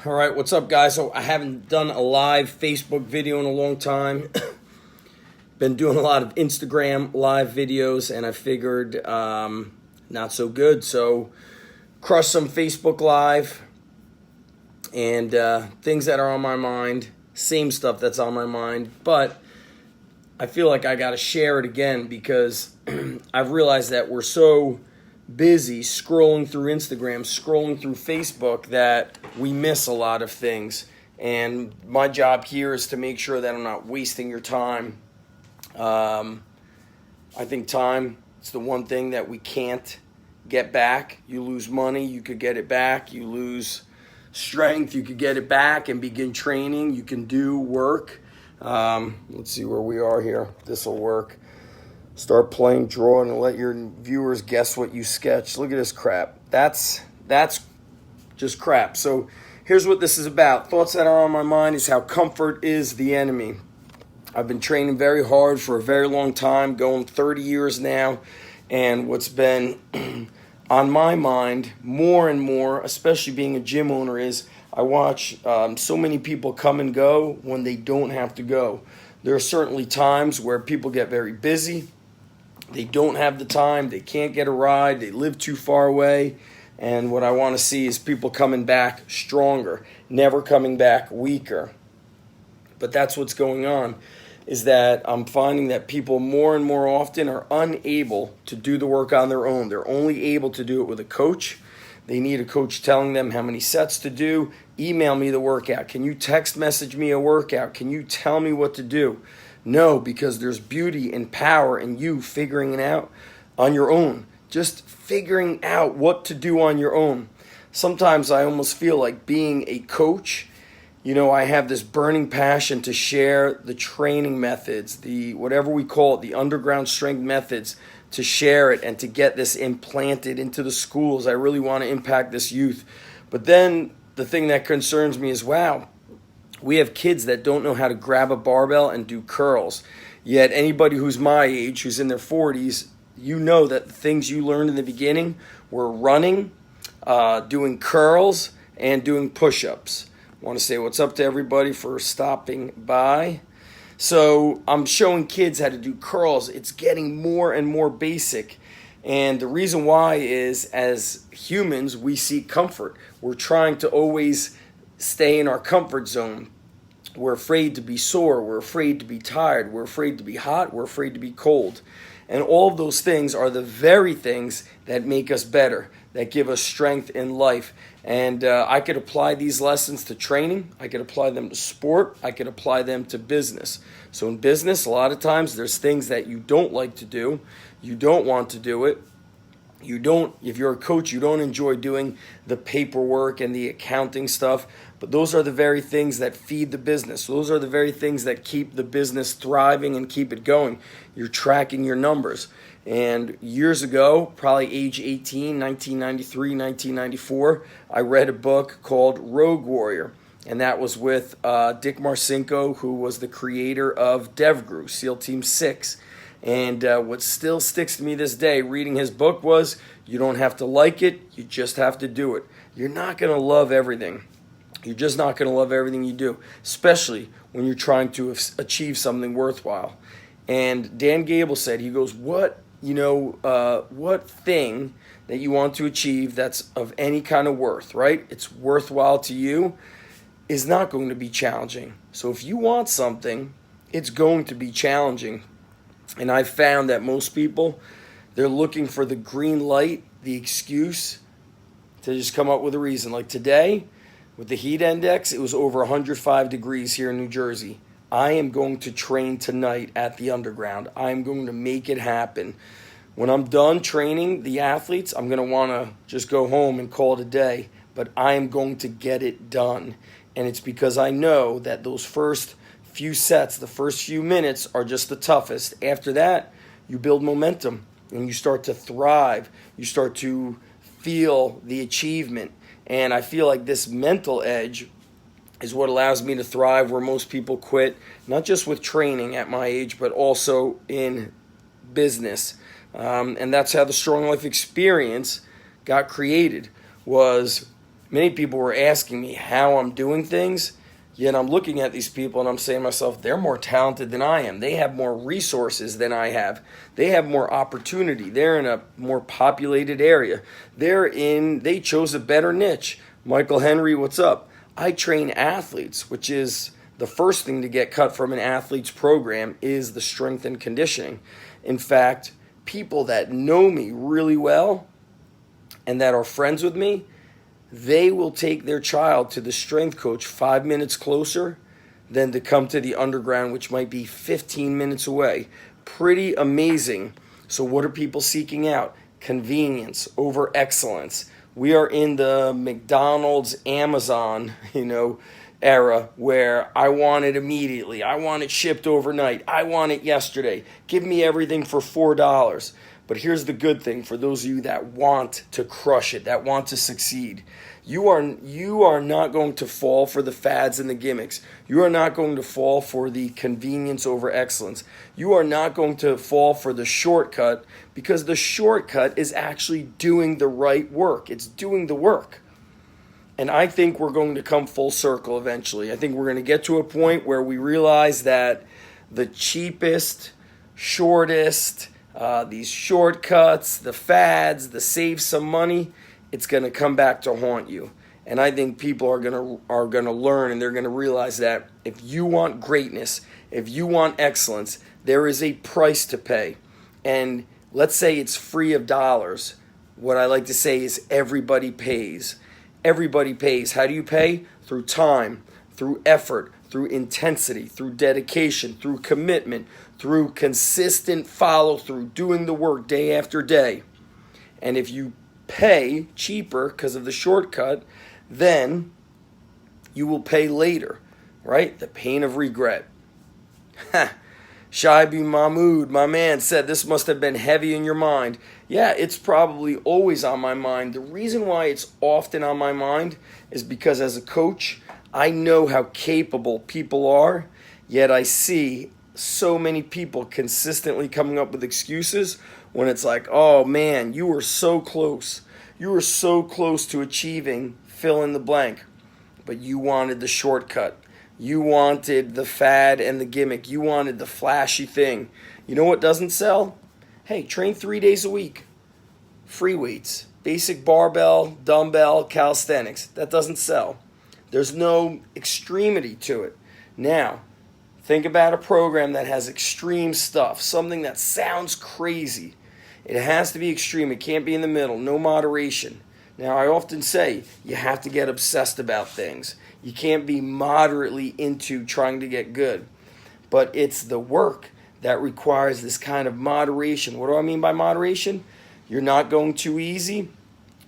All right, what's up, guys? So I haven't done a live Facebook video in a long time. Been doing a lot of Instagram live videos, and I figured not so good. So crush some Facebook Live and things that are on my mind, same stuff that's on my mind. But I feel like I got to share it again because I've realized that we're so busy scrolling through Instagram, scrolling through Facebook, that we miss a lot of things. And my job here is to make sure that I'm not wasting your time. I think time is the one thing that we can't get back. You lose money, you could get it back. You lose strength, you could get it back and begin training. You can do work. Let's see where we are here. This will work. Start playing draw and let your viewers guess what you sketched. Look at this crap. That's just crap. So here's what this is about. Thoughts that are on my mind is how comfort is the enemy. I've been training very hard for a very long time, going 30 years now. And what's been on my mind more and more, especially being a gym owner, is I watch so many people come and go when they don't have to go. There are certainly times where people get very busy. They don't have the time, they can't get a ride, they live too far away, and what I want to see is people coming back stronger, never coming back weaker. But that's what's going on, is that I'm finding that people more and more often are unable to do the work on their own. They're only able to do it with a coach. They need a coach telling them how many sets to do. Email me the workout. Can you text message me a workout? Can you tell me what to do? No, because there's beauty and power in you figuring it out on your own. Just figuring out what to do on your own. Sometimes I almost feel like being a coach, I have this burning passion to share the training methods, the whatever we call it, the underground strength methods, to share it and to get this implanted into the schools. I really want to impact this youth. But then the thing that concerns me is, wow, we have kids that don't know how to grab a barbell and do curls. Yet anybody who's my age, who's in their 40s, you know that the things you learned in the beginning were running, doing curls, and doing push-ups. I want to say what's up to everybody for stopping by. So I'm showing kids how to do curls. It's getting more and more basic. And the reason why is, as humans, we seek comfort. We're trying to always stay in our comfort zone. We're afraid to be sore. We're afraid to be tired. We're afraid to be hot. We're afraid to be cold. And all of those things are the very things that make us better, that give us strength in life. And I could apply these lessons to training. I could apply them to sport. I could apply them to business. So in business, a lot of times there's things that you don't like to do. You don't want to do it. If you're a coach, you don't enjoy doing the paperwork and the accounting stuff, but those are the very things that feed the business. Those are the very things that keep the business thriving and keep it going. You're tracking your numbers. And years ago, probably age 18, 1993, 1994, I read a book called Rogue Warrior. And that was with Dick Marcinko, who was the creator of DevGru, SEAL Team 6. And what still sticks to me this day, reading his book, was you don't have to like it, you just have to do it. You're not going to love everything. You're just not going to love everything you do, especially when you're trying to achieve something worthwhile. And Dan Gable said, he goes, what thing that you want to achieve that's of any kind of worth, right? It's worthwhile to you, is not going to be challenging. So if you want something, it's going to be challenging. And I've found that most people, they're looking for the green light, the excuse to just come up with a reason. Like today, with the heat index, it was over 105 degrees here in New Jersey. I am going to train tonight at the underground. I'm going to make it happen. When I'm done training the athletes, I'm going to want to just go home and call it a day. But I am going to get it done. And it's because I know that those first few sets, the first few minutes are just the toughest. After that, you build momentum and you start to thrive. You start to feel the achievement. And I feel like this mental edge is what allows me to thrive where most people quit, not just with training at my age, but also in business. And that's how the Strong Life experience got created, was Many people were asking me how I'm doing things, yet I'm looking at these people and I'm saying to myself, they're more talented than I am. They have more resources than I have. They have more opportunity. They're in a more populated area. They chose a better niche. Michael Henry, what's up? I train athletes, which is the first thing to get cut from an athlete's program is the strength and conditioning. In fact, people that know me really well and that are friends with me, they will take their child to the strength coach 5 minutes closer than to come to the underground, which might be 15 minutes away. Pretty amazing. So what are people seeking out? Convenience over excellence. We are in the McDonald's, Amazon, era where I want it immediately. I want it shipped overnight. I want it yesterday. Give me everything for $4. But here's the good thing for those of you that want to crush it, that want to succeed. You are not going to fall for the fads and the gimmicks. You are not going to fall for the convenience over excellence. You are not going to fall for the shortcut, because the shortcut is actually doing the right work. It's doing the work. And I think we're going to come full circle eventually. I think we're going to get to a point where we realize that the cheapest, shortest, these shortcuts, the fads, the save some money, it's going to come back to haunt you. And I think people are going to learn, and they're going to realize that if you want greatness, if you want excellence, there is a price to pay. And let's say it's free of dollars. What I like to say is everybody pays. Everybody pays. How do you pay? Through time, through effort, through intensity, through dedication, through commitment, through consistent follow through, doing the work day after day. And if you pay cheaper because of the shortcut, then you will pay later, right? The pain of regret. Shaibi Mahmood, my man, said this must have been heavy in your mind. Yeah, it's probably always on my mind. The reason why it's often on my mind is because as a coach, I know how capable people are, yet I see so many people consistently coming up with excuses when it's like, oh man, you were so close. You were so close to achieving fill in the blank, but you wanted the shortcut. You wanted the fad and the gimmick. You wanted the flashy thing. You know what doesn't sell? Hey, train 3 days a week. Free weights, basic barbell, dumbbell, calisthenics. That doesn't sell. There's no extremity to it. Now, think about a program that has extreme stuff, something that sounds crazy. It has to be extreme. It can't be in the middle. No moderation. Now, I often say you have to get obsessed about things. You can't be moderately into trying to get good. But it's the work that requires this kind of moderation. What do I mean by moderation? You're not going too easy.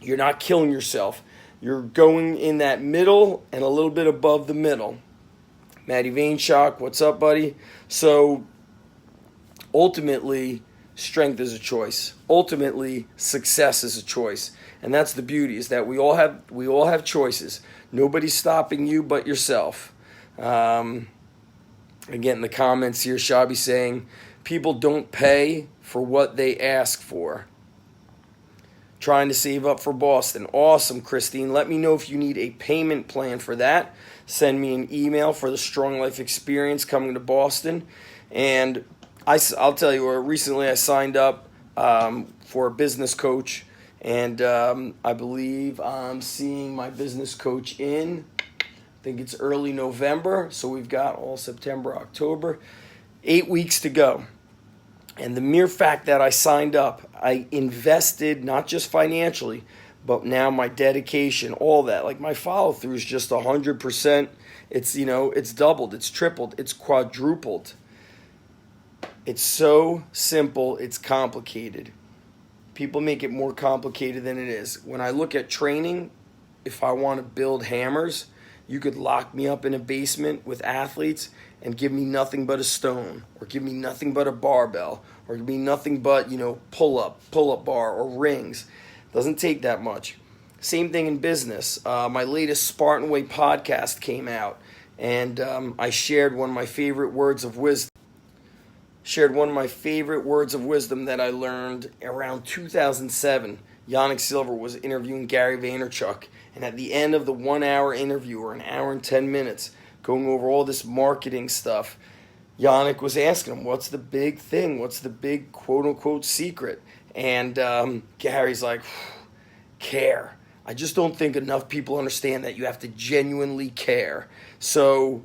You're not killing yourself. You're going in that middle and a little bit above the middle. Matty Vaynshock, what's up, buddy? So, ultimately, strength is a choice. Ultimately, success is a choice. And that's the beauty, is that we all have choices. Nobody's stopping you but yourself. Again, in the comments here, Shabi saying, people don't pay for what they ask for. Trying to save up for Boston. Awesome, Christine. Let me know if you need a payment plan for that. Send me an email for the Strong Life Experience coming to Boston. And I'll tell you, recently I signed up for a business coach. And I believe I'm seeing my business coach I think it's early November. So we've got all September, October, 8 weeks to go. And the mere fact that I signed up, I invested not just financially, but now my dedication, all that. Like my follow through is just 100%. It's doubled, it's tripled, it's quadrupled. It's so simple, it's complicated. People make it more complicated than it is. When I look at training, if I want to build hammers, you could lock me up in a basement with athletes and give me nothing but a stone, or give me nothing but a barbell, or give me nothing but, pull-up bar or rings. Doesn't take that much. Same thing in business. My latest Spartan Way podcast came out, and I shared one of my favorite words of wisdom. That I learned around 2007. Yannick Silver was interviewing Gary Vaynerchuk, And at the end of the 1 hour interview, or an hour and 10 minutes, going over all this marketing stuff, Yannick was asking him, what's the big thing? What's the big quote-unquote secret? And Gary's like, care. I just don't think enough people understand that you have to genuinely care. So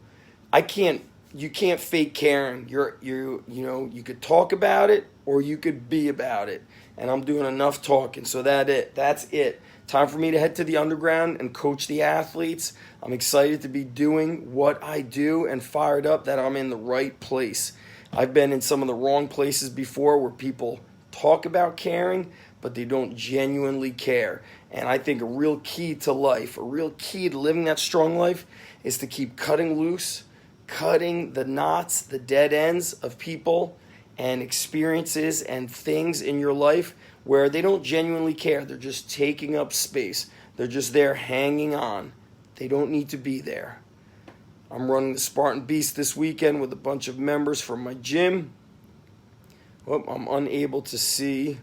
you can't fake caring. You could talk about it or you could be about it. And I'm doing enough talking, so that's it. Time for me to head to the underground and coach the athletes. I'm excited to be doing what I do and fired up that I'm in the right place. I've been in some of the wrong places before where people talk about caring, but they don't genuinely care. And I think a real key to life, a real key to living that strong life, is to keep cutting loose, cutting the knots, the dead ends of people and experiences and things in your life where they don't genuinely care. They're just taking up space. They're just there hanging on. They don't need to be there. I'm running the Spartan Beast this weekend with a bunch of members from my gym. Oh, I'm unable to see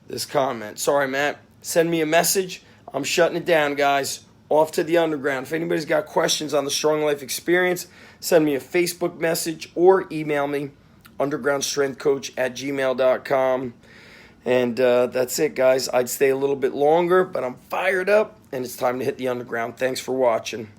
this comment. Sorry, Matt. Send me a message. I'm shutting it down, guys. Off to the underground. If anybody's got questions on the Strong Life experience, send me a Facebook message or email me, undergroundstrengthcoach@gmail.com. And that's it, guys. I'd stay a little bit longer, but I'm fired up, and it's time to hit the underground. Thanks for watching.